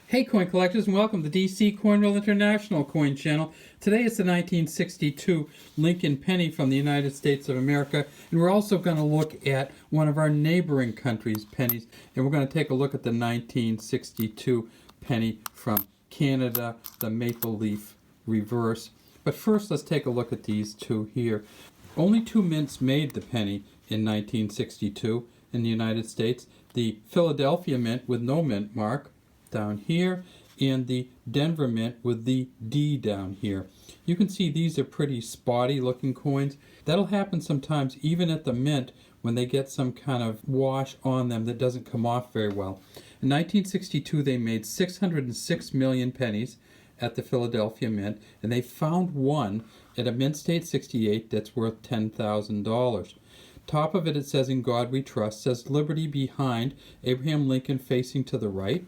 Hey coin collectors, and welcome to DC CoinRoll International Coin Channel. Today is the 1962 Lincoln penny from the United States of America, and we're also going to look at one of our neighboring countries' pennies, and we're going to take a look at the 1962 penny from Canada, the maple leaf reverse. But first, let's take a look at these two here. Only two mints made the penny in 1962 in the United States. The Philadelphia Mint with no mint mark down here, and the Denver Mint with the D down here. You can see these are pretty spotty looking coins. That'll happen sometimes even at the mint when they get some kind of wash on them that doesn't come off very well. In 1962 they made 606 million pennies at the Philadelphia Mint, and they found one at a Mint State 68 that's worth $10,000. Top of it says "In God We Trust," says "Liberty" behind, Abraham Lincoln facing to the right.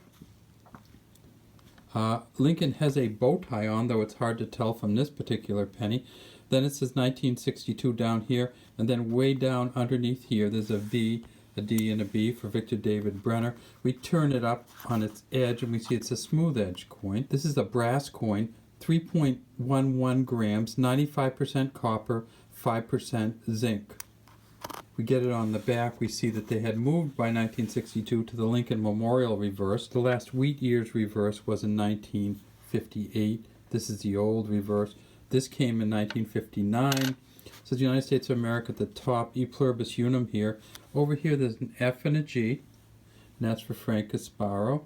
Lincoln has a bow tie on, though it's hard to tell from this particular penny. Then it says 1962 down here, and then way down underneath here there's a V, a D, and a B for Victor David Brenner. We turn it up on its edge and we see it's a smooth edge coin. This is a brass coin, 3.11 grams, 95% copper, 5% zinc. We get it on the back, we see that they had moved by 1962 to the Lincoln Memorial reverse. The last wheat years reverse was in 1958. This is the old reverse. This came in 1959. It says United States of America at the top, E pluribus unum here. Over here there's an F and a G, and that's for Frank Gasparo.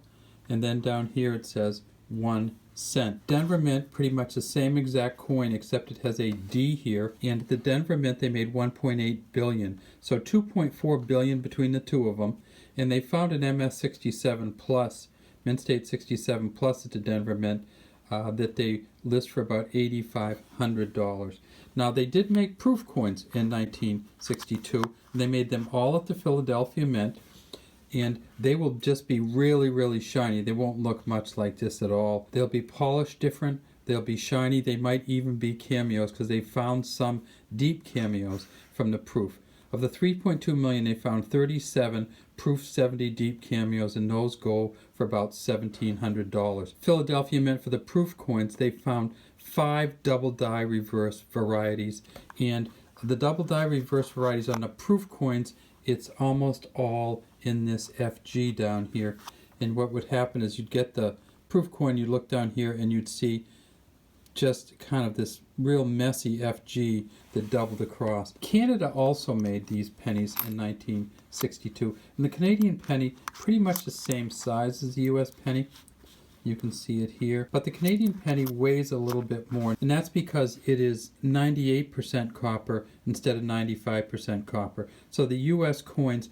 And then down here it says 1 cent. Denver Mint, pretty much the same exact coin, except it has a D here, and at the Denver Mint they made 1.8 billion, so 2.4 billion between the two of them. And they found an MS 67 plus, Mint State 67 plus at the Denver Mint, that they list for about $8,500. Now they did make proof coins in 1962, and they made them all at the Philadelphia Mint, and they will just be really, really shiny. They won't look much like this at all. They'll be polished different. They'll be shiny. They might even be cameos because they found some deep cameos from the proof. Of the 3.2 million, they found 37 proof 70 deep cameos, and those go for about $1,700. Philadelphia Mint, for the proof coins, they found 5 double die reverse varieties, and the double die reverse varieties on the proof coins, it's almost all in this FG down here. And what would happen is you'd get the proof coin, you'd look down here and you'd see just kind of this real messy FG that doubled across. Canada also made these pennies in 1962, and the Canadian penny pretty much the same size as the US penny. You can see it here, but the Canadian penny weighs a little bit more, and that's because it is 98% copper instead of 95% copper. So the US coins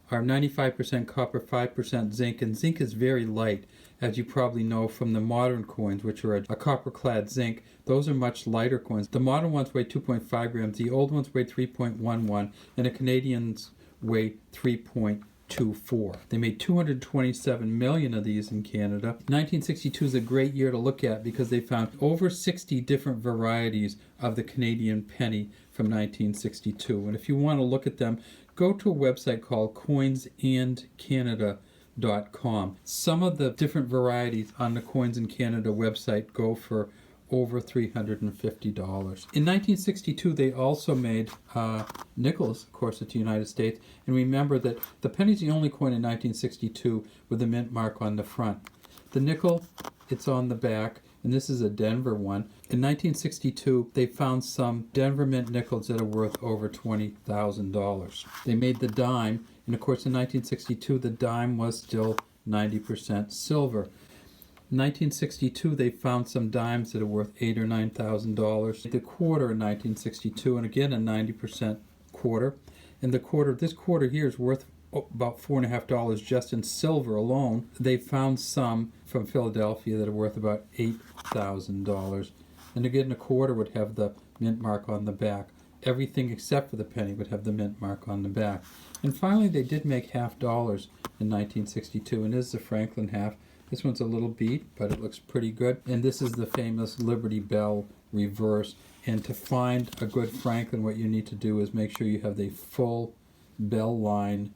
are 95% copper, 5% zinc, and zinc is very light, as you probably know from the modern coins, which are a copper-clad zinc. Those are much lighter coins. The modern ones weigh 2.5 grams, the old ones weigh 3.11, and the Canadians weigh 3.24. They made 227 million of these in Canada. 1962 is a great year to look at because they found over 60 different varieties of the Canadian penny from 1962. And if you want to look at them, go to a website called coinsandcanada.com. Some of the different varieties on the Coins in Canada website go for over $350. In 1962, they also made nickels, of course, at the United States. And remember that the penny's the only coin in 1962 with a mint mark on the front. The nickel, it's on the back, and this is a Denver one. In 1962, they found some Denver Mint nickels that are worth over $20,000. They made the dime, and of course in 1962, the dime was still 90% silver. In 1962, they found some dimes that are worth $8,000 or $9,000. The quarter in 1962, and again a 90% quarter. And the quarter, this quarter here is worth about $4.50 just in silver alone. They found some from Philadelphia that are worth about $8,000. And again, a quarter would have the mint mark on the back. Everything except for the penny would have the mint mark on the back. And finally, they did make $50 in 1962, and this is the Franklin half. This one's a little beat, but it looks pretty good. And this is the famous Liberty Bell reverse. And to find a good Franklin, what you need to do is make sure you have the full bell line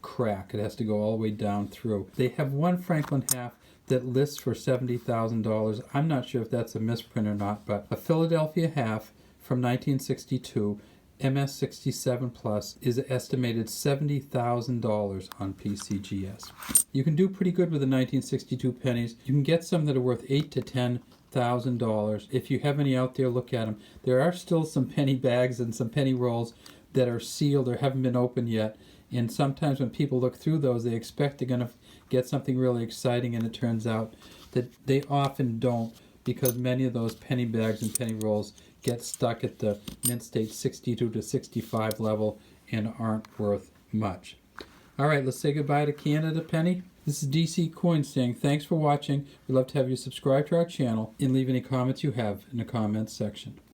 crack. It has to go all the way down through. They have one Franklin half that lists for $70,000. I'm not sure if that's a misprint or not, but a Philadelphia half from 1962, MS67 Plus, is estimated $70,000 on PCGS. You can do pretty good with the 1962 pennies. You can get some that are worth $8,000 to $10,000. If you have any out there, look at them. There are still some penny bags and some penny rolls that are sealed or haven't been opened yet. And sometimes when people look through those, they expect they're going to get something really exciting, and it turns out that they often don't, because many of those penny bags and penny rolls get stuck at the mint state 62 to 65 level and aren't worth much. All right, let's say goodbye to Canada, Penny. This is DC Coins saying thanks for watching. We'd love to have you subscribe to our channel and leave any comments you have in the comments section.